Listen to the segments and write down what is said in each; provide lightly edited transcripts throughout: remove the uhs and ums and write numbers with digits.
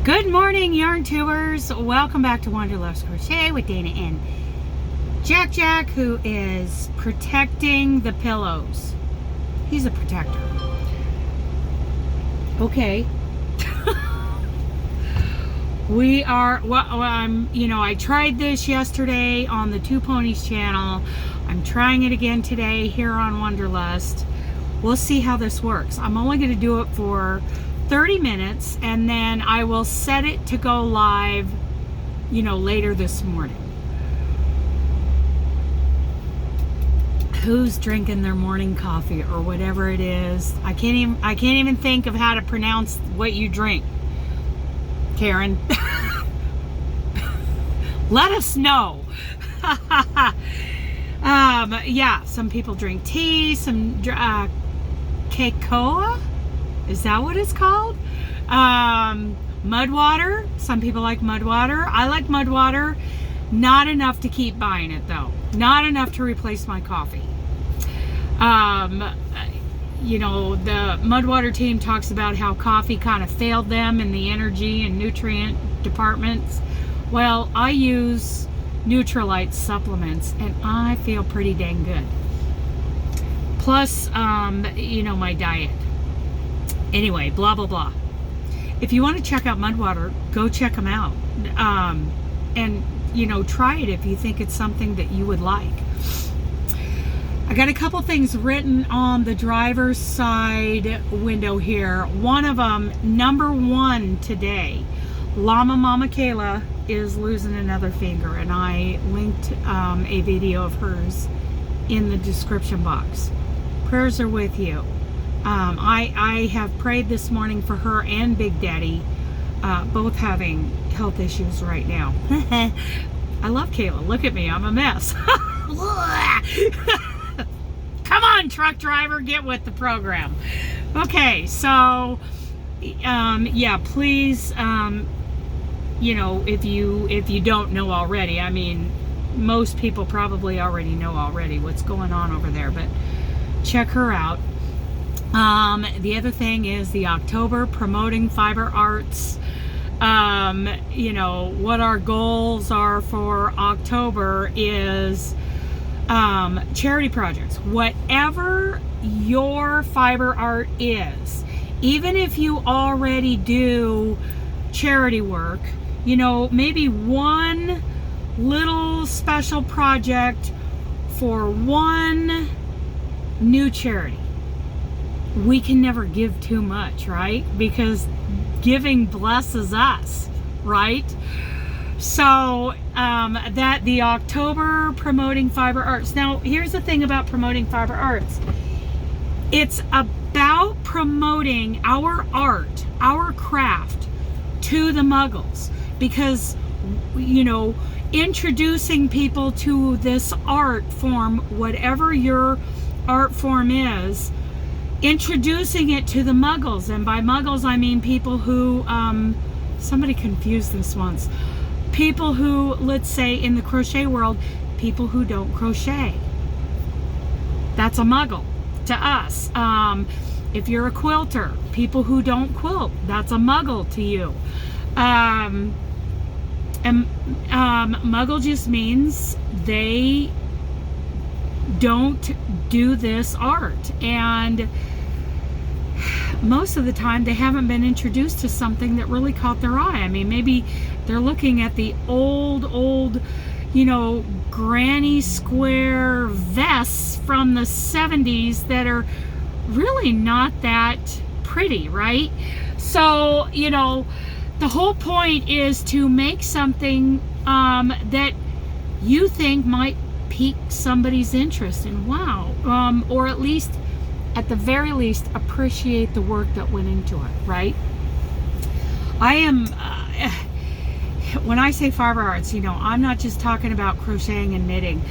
Good morning, yarn tubers. Welcome back to Wanderlust Crochet with Dana and Jack, who is protecting the pillows. He's a protector. Okay. We are, I tried this yesterday on the Two-Ponies channel. I'm trying it again today here on Wanderlust. We'll see how this works. I'm only going to do it for 30 minutes and then I will set it to go live, later this morning. Who's drinking their morning coffee or whatever it is? I can't even think of how to pronounce what you drink. Karen. Let us know. Yeah, some people drink tea, some cocoa. Is that what it's called? Mud water. Some people like mud water. I like mud water. Not enough to keep buying it though. Not enough to replace my coffee. The mud water team talks about how coffee kind of failed them in the energy and nutrient departments. Well, I use Neutralite supplements and I feel pretty dang good. Plus, my diet. Anyway, blah, blah, blah. If you want to check out Mudwater, go check them out. And try it if you think it's something that you would like. I got a couple things written on the driver's side window here. One of them, number 1 today, Llama Mama Kayla is losing another finger. And I linked a video of hers in the description box. Prayers are with you. I have prayed this morning for her and Big Daddy, both having health issues right now. I love Kayla. Look at me. I'm a mess. Come on, truck driver. Get with the program. Okay, so, yeah, please, if you don't know already, I mean, most people probably already know already what's going on over there, but check her out. The other thing is the October Promoting Fiber Arts. What our goals are for October is charity projects. Whatever your fiber art is, even if you already do charity work, maybe one little special project for one new charity. We can never give too much, right? Because giving blesses us, right? So that the October Promoting Fiber Arts. Now, here's the thing about promoting fiber arts. It's about promoting our art, our craft to the muggles. Because, introducing people to this art form, whatever your art form is, introducing it to the muggles, and by muggles I mean people who, somebody confused this once, people who, let's say in the crochet world, people who don't crochet. That's a muggle to us. If you're a quilter, people who don't quilt, that's a muggle to you. And muggle just means they don't do this art, and most of the time they haven't been introduced to something that really caught their eye. I mean, maybe they're looking at the old granny square vests from the 70s that are really not that pretty, right? So, the whole point is to make something that you think might pique somebody's interest, and wow, or at the very least appreciate the work that went into it, right? I am when I say fiber arts, I'm not just talking about crocheting and knitting.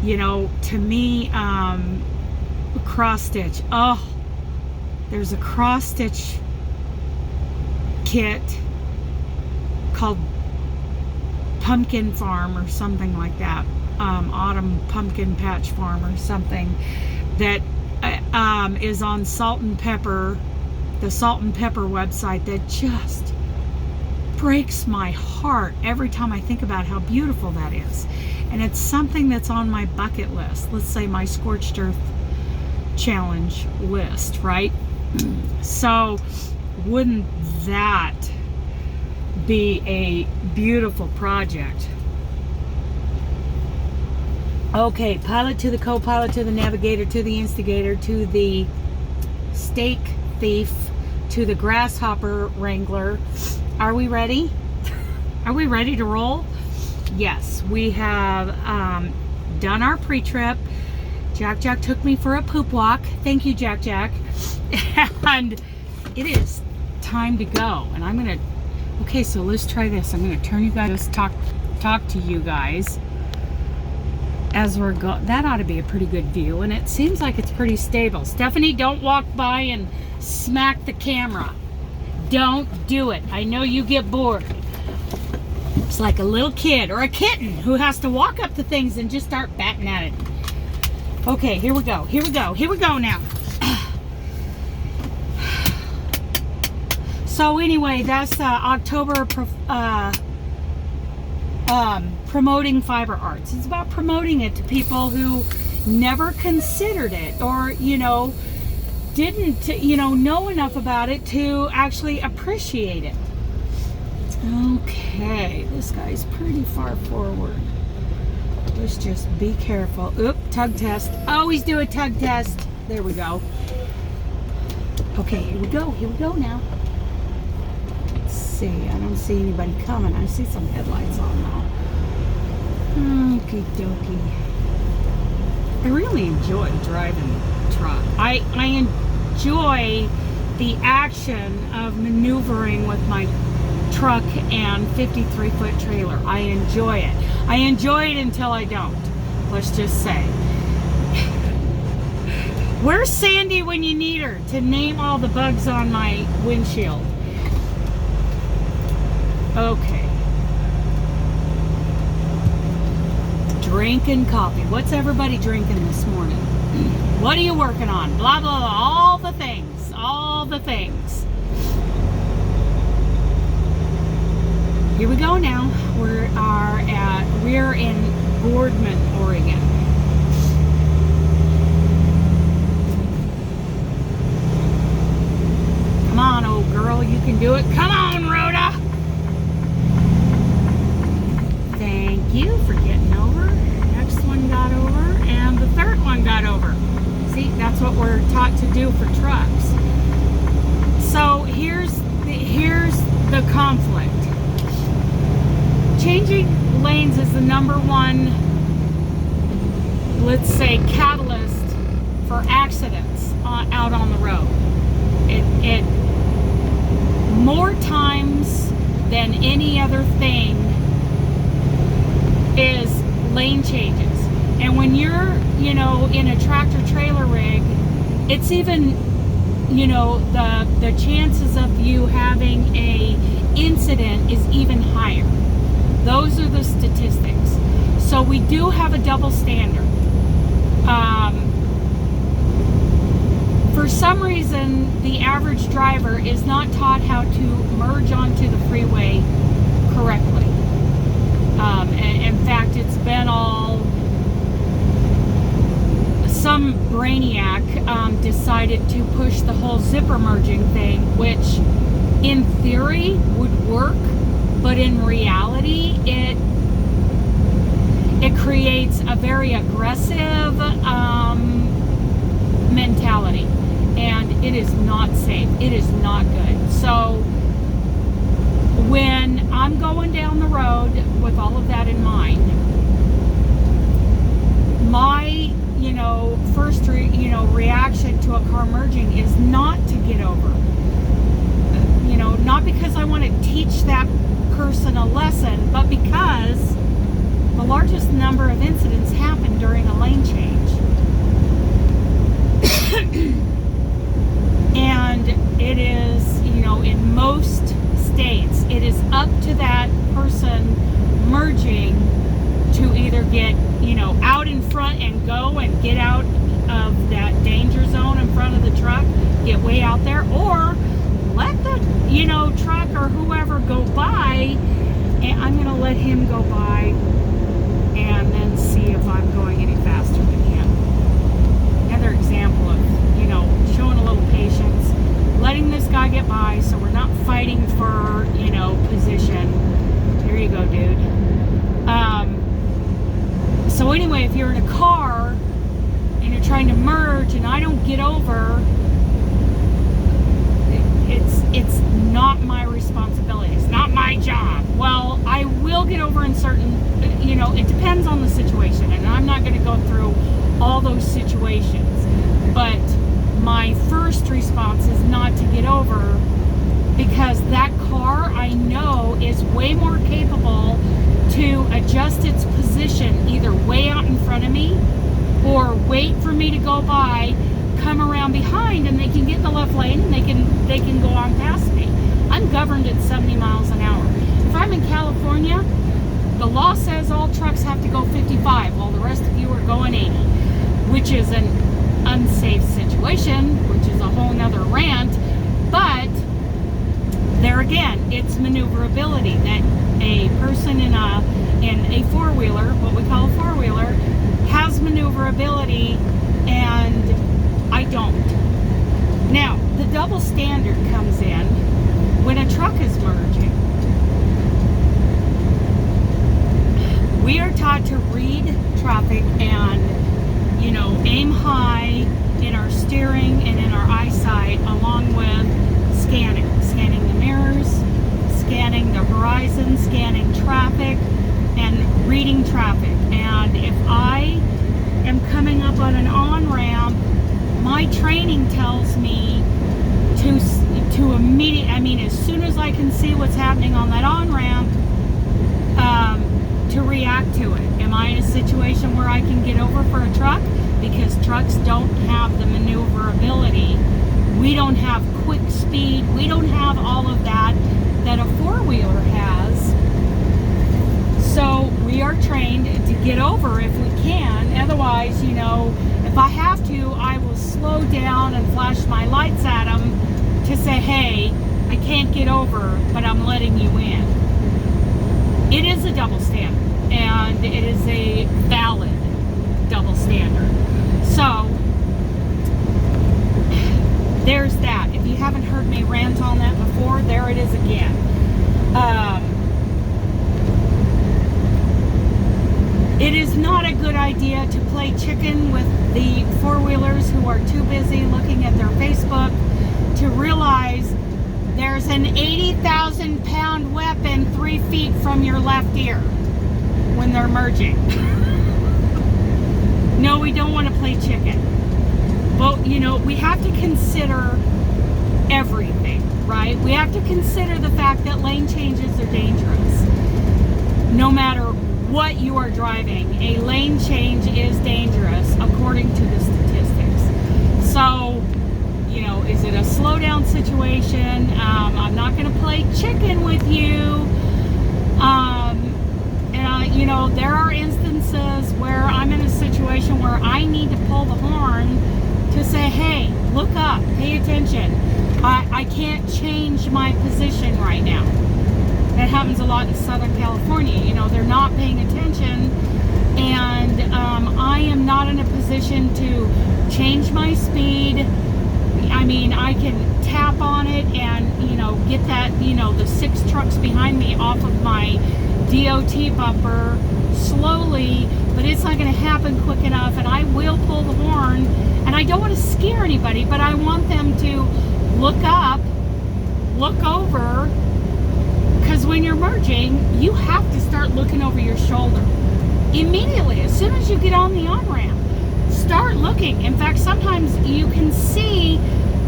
To me, cross stitch, there's a cross stitch kit called Pumpkin Farm or something like that, Autumn Pumpkin Patch Farm or something, that is on Salt and Pepper, the Salt and Pepper website, that just breaks my heart every time I think about how beautiful that is. And it's something that's on my bucket list. Let's say my scorched earth challenge list, right? So wouldn't that be a beautiful project? Okay, pilot to the co-pilot to the navigator to the instigator to the steak thief to the grasshopper wrangler. Are we ready? Are we ready to roll? Yes, we have done our pre-trip. Jack took me for a poop walk. Thank you, Jack. And it is time to go. And I'm gonna, okay, so let's try this. I'm gonna turn you guys, talk to you guys as we're going. That ought to be a pretty good view, and it seems like it's pretty stable. Stephanie, don't walk by and smack the camera. Don't do it. I know you get bored. It's like a little kid or a kitten who has to walk up to things and just start batting at it. Okay, here we go now. So anyway, that's October promoting fiber arts. It's about promoting it to people who never considered it, or didn't know enough about it to actually appreciate it. Okay, this guy's pretty far forward. Let's just be careful. Oop, tug test. Always do a tug test. There we go. Okay, here we go now. Let's see. I don't see anybody coming. I see some headlights on now. Okie dokie. I really enjoy driving the truck. I enjoy the action of maneuvering with my truck and 53-foot trailer. I enjoy it. I enjoy it until I don't. Let's just say. Where's Sandy when you need her to name all the bugs on my windshield? Okay. Drinking coffee. What's everybody drinking this morning? What are you working on? Blah, blah, blah. All the things. All the things. Here we go now. We're in Boardman, Oregon. Come on, old girl, you can do it. Come on, Rhoda. Thank you for getting over. Next one got over, and the third one got over. See, that's what we're taught to do for trucks. So here's the conflict. Changing lanes is the number one, let's say, catalyst for accidents out on the road. It more times than any other thing is lane changes. And when you're, in a tractor trailer rig, it's even, the chances of you having a incident is even higher. Those are the statistics. So we do have a double standard. For some reason, the average driver is not taught how to merge onto the freeway correctly. And in fact, it's been some brainiac decided to push the whole zipper merging thing, which in theory would work, but in reality, it creates a very aggressive mentality, and it is not safe. It is not good. So when I'm going down the road with all of that in mind, my first reaction to a car merging is not to get over. Not because I want to teach that person a lesson, but because the largest number of incidents happen during a lane change. And it is, in most states, it is up to that person merging to either get, out in front and go and get out of that danger zone in front of the truck, get way out there, or let the truck or whoever go by, and I'm going to let him go by and then see if I'm going any faster than him. Another example of, showing a little patience, letting this guy get by so we're not fighting for, position. There you go, dude. So anyway, if you're in a car and you're trying to merge and I don't get over, it's not my responsibility. It's not my job. Well, I will get over in certain, it depends on the situation, and I'm not going to go through all those situations. But my first response is not to get over, because that car, I know, is way more capable to adjust its position, either way out in front of me or wait for me to go by, come around behind, and they can get in the left lane and they can go on past me. I'm governed at 70 miles an hour. If I'm in California, the law says all trucks have to go 55 while the rest of you are going 80, which is an unsafe situation, which is a whole nother rant. But there again, it's maneuverability that a person in a four-wheeler, what we call a four-wheeler, has maneuverability, and I don't. Now, the double standard comes in when a truck is merging. We are taught to read traffic and, aim high in our steering and in our eyesight, along with scanning the mirrors, scanning the horizon, scanning traffic, and reading traffic. And if I am coming up on an on-ramp, my training tells me to immediately, as soon as I can see what's happening on that on-ramp, to react to it. Am I in a situation where I can get over for a truck? Because trucks don't have the maneuverability. We don't have quick speed. We don't have all of that a four-wheeler has. So we are trained to get over if we can. Otherwise, if I have to, I will slow down and flash my lights at them to say, hey, I can't get over, but I'm letting you in. It is a double standard, and it is a valid double standard. So there's that. If you haven't heard me rant on that before, there it is again. It is not a good idea to play chicken with the four-wheelers who are too busy looking at their Facebook to realize there's an 80,000-pound weapon 3 feet from your left ear when they're merging. No, we don't want to play chicken. But, we have to consider everything, right? We have to consider the fact that lane changes are dangerous. No matter what you are driving, a lane change is dangerous according to the statistics. So, is it a slowdown situation? I'm not going to play chicken with you. There are instances where I'm in a situation where I need to pull the horn to say, hey, look up, pay attention. I can't change my position right now. That happens a lot in Southern California. They're not paying attention, and I am not in a position to change my speed. I can tap on it and, get that, the 6 trucks behind me off of my DOT bumper slowly, but it's not going to happen quick enough, and I will pull the horn. And I don't want to scare anybody, but I want them to look up, look over, because when you're merging, you have to start looking over your shoulder immediately. As soon as you get on the on-ramp, start looking. In fact, sometimes you can see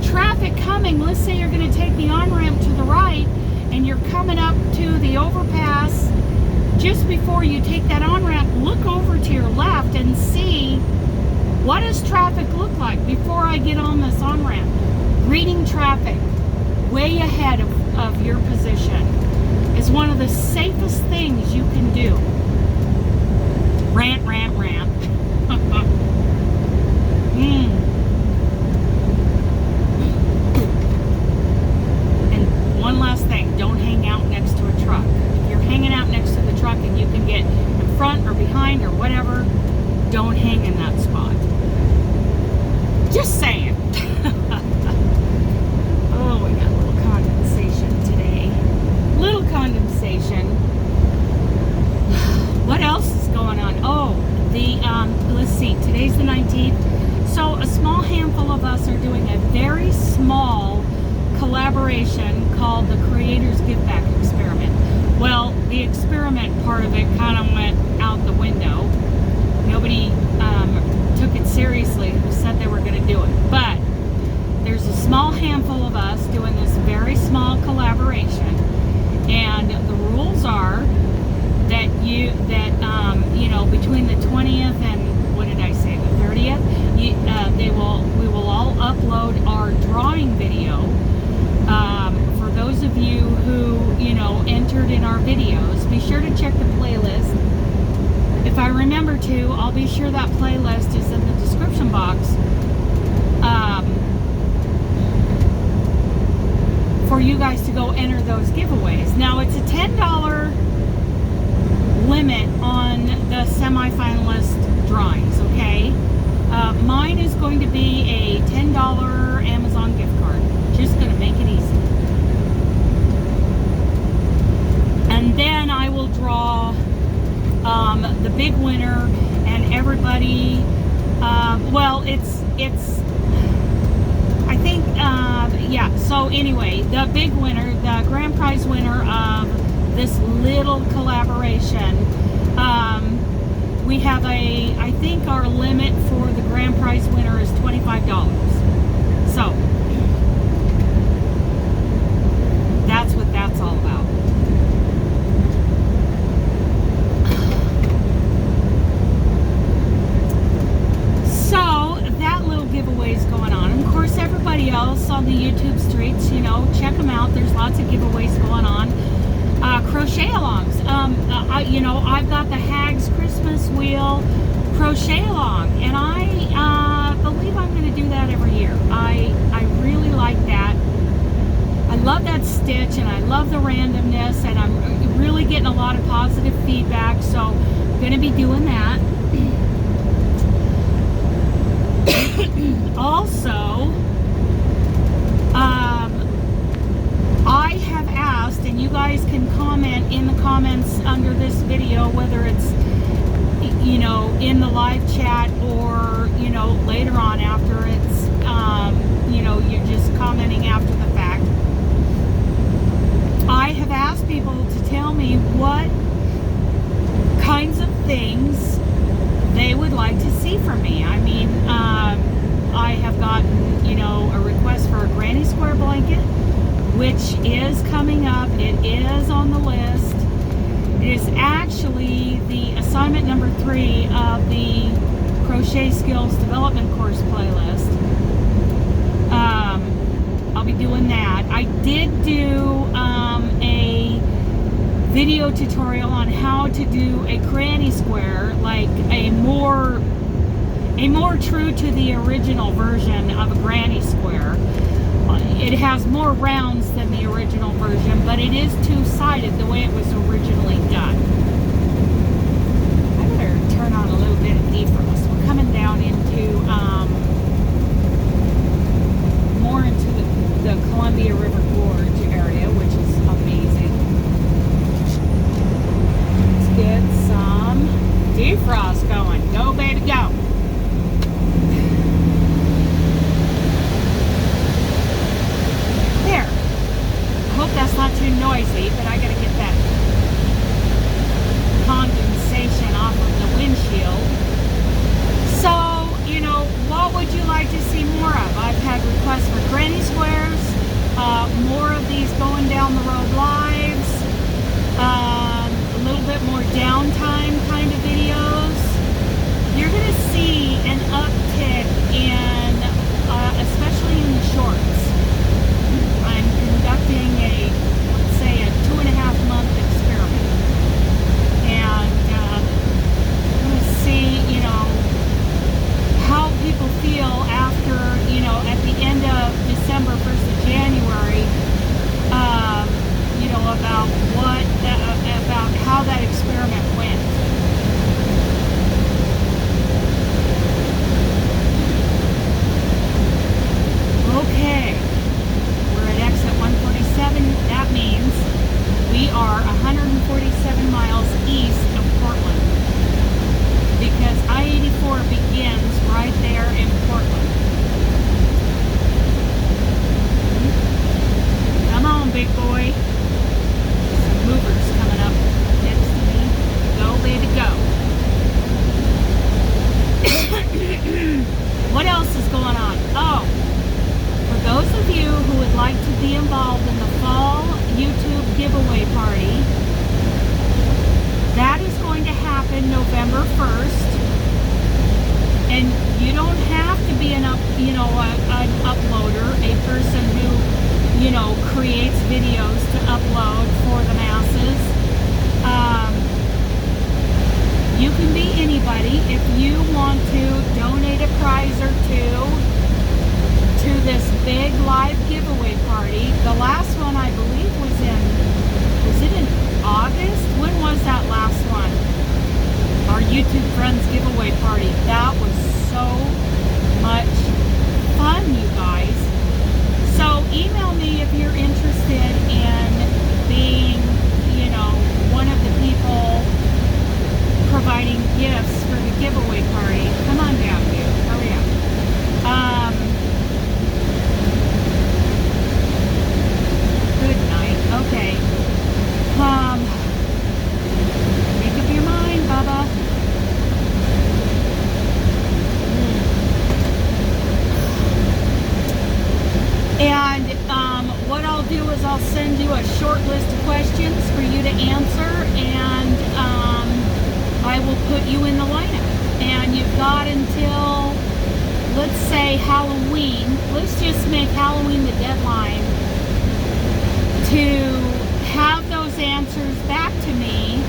traffic coming. Let's say you're going to take the on-ramp to the right, and you're coming up to the overpass. Just before you take that on-ramp, look over to your left and see, what does traffic look like before I get on this on-ramp? Reading traffic way ahead of your position is one of the safest things you can do. Rant. And one last thing, don't hang out next to a truck. If you're hanging out next to the truck and you can get in front or behind or whatever, don't hang in that spot. Just saying. Oh, we got a little condensation today. Little condensation. What else is going on? Oh, let's see, today's the 19th. So a small handful of us are doing a very small collaboration called the Creators Give Back Experiment. Well, the experiment part of it kind of went out the window. Nobody took it seriously who said they were going to do it. But there's a small handful of us doing this very small collaboration. And the rules are that between the 20th and, what did I say, the 30th, we will all upload our drawing video. For those of you who, entered in our videos, be sure to check the playlist. If I remember to, I'll be sure that playlist is in the description box for you guys to go enter those giveaways. Now, it's a $10 limit on the semi-finalist drawings, okay? Mine is going to be a $10 Amazon gift card. Just going to make it easy. And then I will draw the big winner, and everybody, so anyway, the big winner, the grand prize winner of this little collaboration, we have I think our limit for the grand prize winner is $25. So, that's what that's all about. So, that little giveaway is going on. And of course, everybody else on the YouTube streets, check them out. There's lots of giveaways going on. Crochet alongs. I've got the Hags Christmas Wheel crochet along, and I believe I'm going to do that every year. I really like that. I love that stitch, and I love the randomness, and I'm really getting a lot of positive feedback, so I'm going to be doing that. Also, I have asked, and you guys can comment in the comments under this video, whether it's, in the live chat or, later on after it's, you're just commenting after the fact. I have asked people to tell me what kinds of things they would like to see from me. I mean, I have gotten, a request for a granny square blanket, which is coming up. It is on the list. It is actually the assignment number 3 of the Crochet Skills Development Course playlist. I'll be doing that. I did do a video tutorial on how to do a granny square, like a more true to the original version of a granny square. It has more rounds than the original version, but it is two-sided the way it was originally done. I better turn on a little bit of defrost. We're coming down into more into the Columbia River Gorge area, which is amazing. Let's get some defrost going. Go, baby, go. There. I hope that's not too noisy, but I gotta get that condensation off of the windshield. So, what would you like to see more of? I've had requests for granny squares, more of these going down the road lives, a little bit more downtime kind of videos. You're gonna see an uptick in, especially in the shorts. I'm conducting let's say a 2.5-month experiment. And I'm going to see, how people feel after, at the end of December, 1st of January, We are 147 miles east of Portland because I-84 begins right there in Portland. Come on, big boy. Some movers coming up next to me. Go, baby, go. What else is going on? Oh, for those of you who would like to be involved in the fall YouTube giveaway party, that is going to happen November 1st. And you don't have to be an uploader, a person who, creates videos to upload for the masses. You can be anybody. If you want to donate a prize or two to this big live giveaway party. The last one, I believe, was it in August? When was that last one? Our YouTube Friends giveaway party. That was so much fun, you guys. So email me if you're interested in being, one of the people providing gifts for the giveaway party. Come on down, dude. Hurry up. Good night. Okay. Make up your mind, Bubba. And what I'll do is I'll send you a short list of questions for you to answer, and I will put you in the lineup. And you've got until, let's say, Halloween. Let's just make Halloween the deadline to have those answers back to me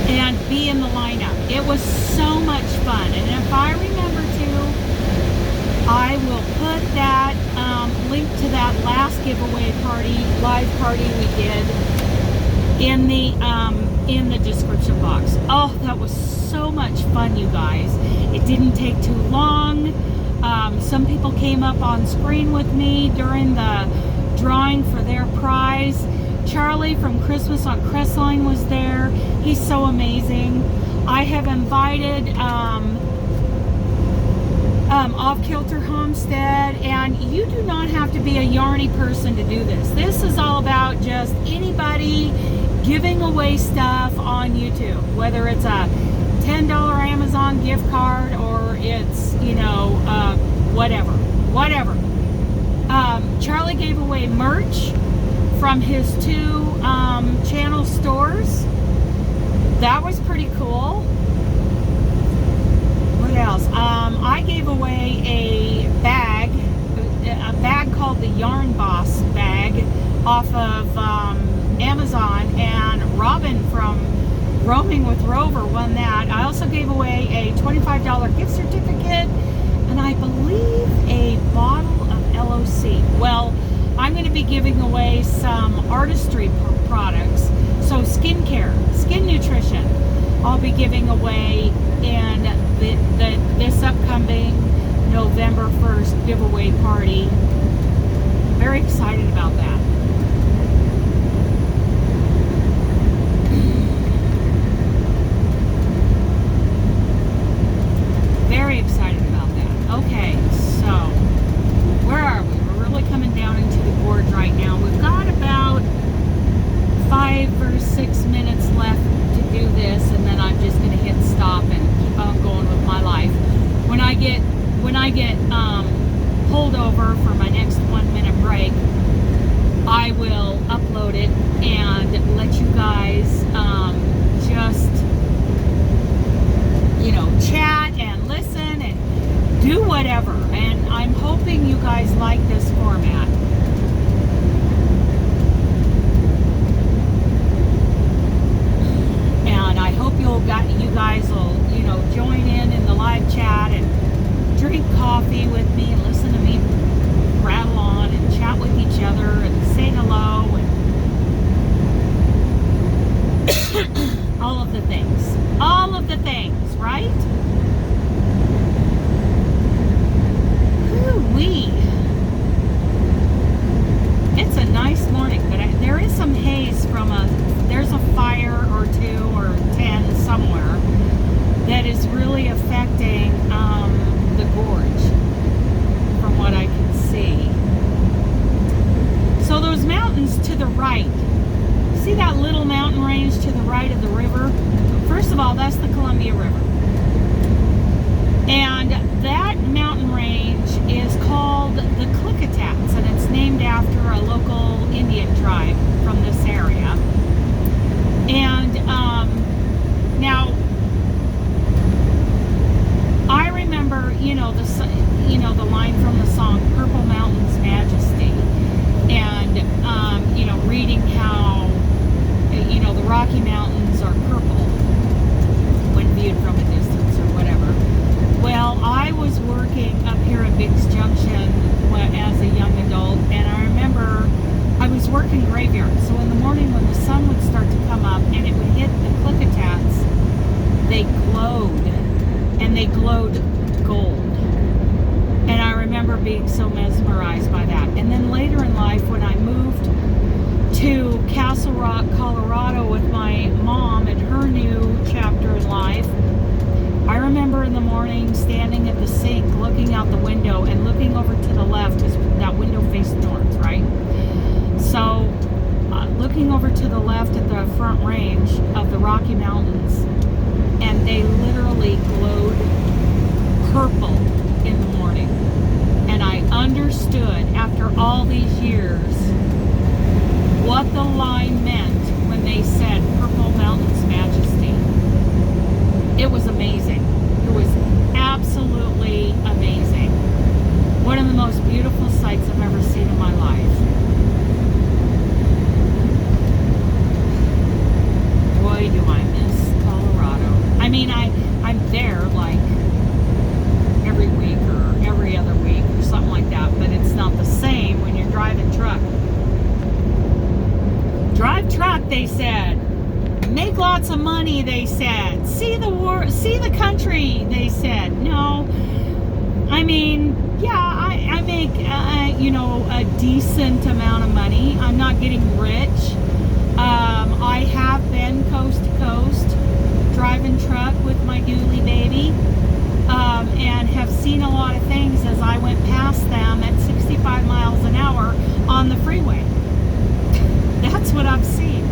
and be in the lineup. It was so much fun. And if I remember to, I will put that link to that last giveaway party, live party we did in the description box. Oh, that was so much fun, you guys. It didn't take too long. Some people came up on screen with me during the drawing for their prize. Charlie from Christmas on Crestline was there. He's so amazing. I have invited Off Kilter Homestead, and you do not have to be a Yarny person to do this. This is all about just anybody giving away stuff on YouTube, whether it's a $10 Amazon gift card or it's, whatever. Charlie gave away merch from his two channel stores. That was pretty cool. What else? I gave away a bag called the Yarn Boss bag off of Amazon, and Robin from Roaming with Rover won that. I also gave away a $25 gift certificate, and I believe a bottle of LOC. Well, I'm going to be giving away some artistry products, so skincare, skin nutrition, I'll be giving away in this upcoming November 1st giveaway party. Very excited about that. Very excited about that. Okay, so where are we? We're really coming down into the gorge right now. We've got about 5 or 6 minutes left to do this, and then I'm just going to hit stop and keep on going with my life. When I get pulled over for my next 1-minute break, I will upload it and let you guys just chat and listen and do whatever. And I'm hoping you guys like this format. And I hope you guys will, join in the live chat and drink coffee with me and listen to me rattle on and chat with each other and say hello and all of the things. All of the things, right? Woo-wee. It's a nice morning, but there is some haze from there's a fire or 2 or 10 somewhere that is really affecting the gorge, from what I can see. So those mountains to the right, see that little mountain range to the right of the river? First of all, that's the Columbia River. And that mountain range is called the Klickitats, and it's named after a local Indian tribe from this area. And now, I remember, the line from the song "Purple Mountains Majesty," and reading how the Rocky Mountains are purple when viewed from a distance or whatever. Well, I was working up here at Biggs Junction as a young adult, and I remember I was working graveyard. So in the morning when the sun would start to come up and it would hit the Klickitats, they glowed, and they glowed gold. And I remember being so mesmerized by that. And then later in life, when I moved to Castle Rock, Colorado with my mom and her new chapter in life, I remember in the morning standing at the sink, looking out the window and looking over to the left, because that window faced north, right? So looking over to the left at the front range of the Rocky Mountains, and they literally glowed purple in the morning. And I understood after all these years what the line meant when they said "Purple Mountains Majesty." It was amazing. It was absolutely amazing. One of the most beautiful sights I've ever seen in my life. Boy, do I miss Colorado. I mean, I'm there like every week or every other week or something like that, but it's not the same when you're driving truck. Drive truck, they said. Make lots of money, they said. See the country, they said. No, I mean, yeah, I make a decent amount of money. I'm not getting rich. I have been coast to coast driving truck with my dually baby, and have seen a lot of things as I went past them at 65 miles an hour on the freeway. That's what I've seen.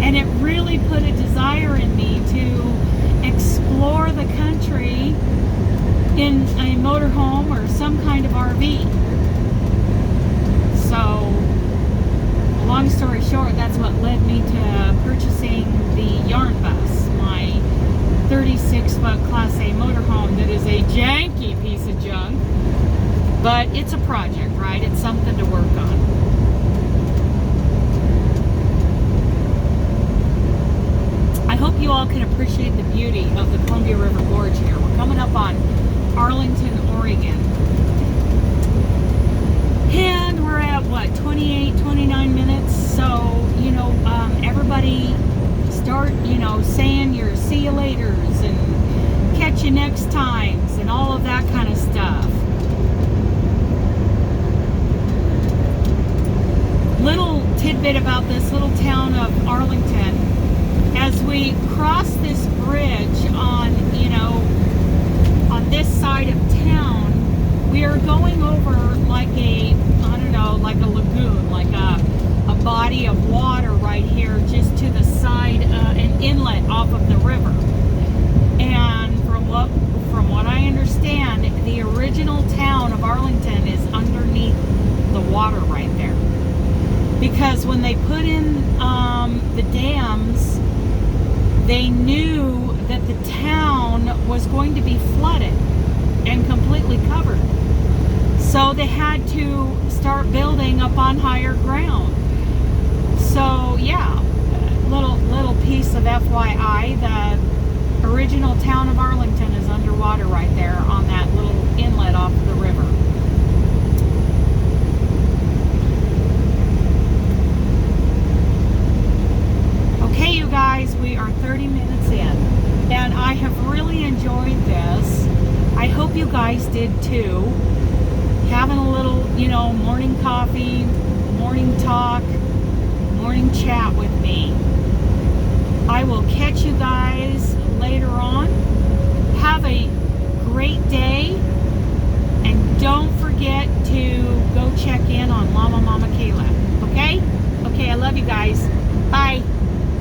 And it really put a desire in me to explore the country in a motorhome or some kind of RV. So, long story short, that's what led me to purchasing the Yarn bus, my 36-foot Class A motorhome that is a janky piece of junk. But it's a project, right? It's something to work on. I hope you all can appreciate the beauty of the Columbia River Gorge here. We're coming up on Arlington, Oregon. And we're at, 29 minutes? So, everybody start, saying your see you laters and catch you next times and all of that kind of stuff. Little tidbit about this little town of Arlington. As we cross this bridge on this side of town, we are going over like a lagoon, like a body of water right here just to the side, an inlet off of the river. And from what I understand, the original town of Arlington is underneath the water right there. Because when they put in the dams, they knew that the town was going to be flooded and completely covered. So they had to start building up on higher ground. So yeah, little piece of FYI, the original town of Arlington is underwater right there on that little inlet off the river. Okay, you guys, we are 30 minutes in, and I have really enjoyed this. I hope you guys did too. Having a little, morning coffee, morning talk, morning chat with me. I will catch you guys later on. Have a great day, and don't forget to go check in on Llama Mama Kayla. Okay? Okay, I love you guys. Bye.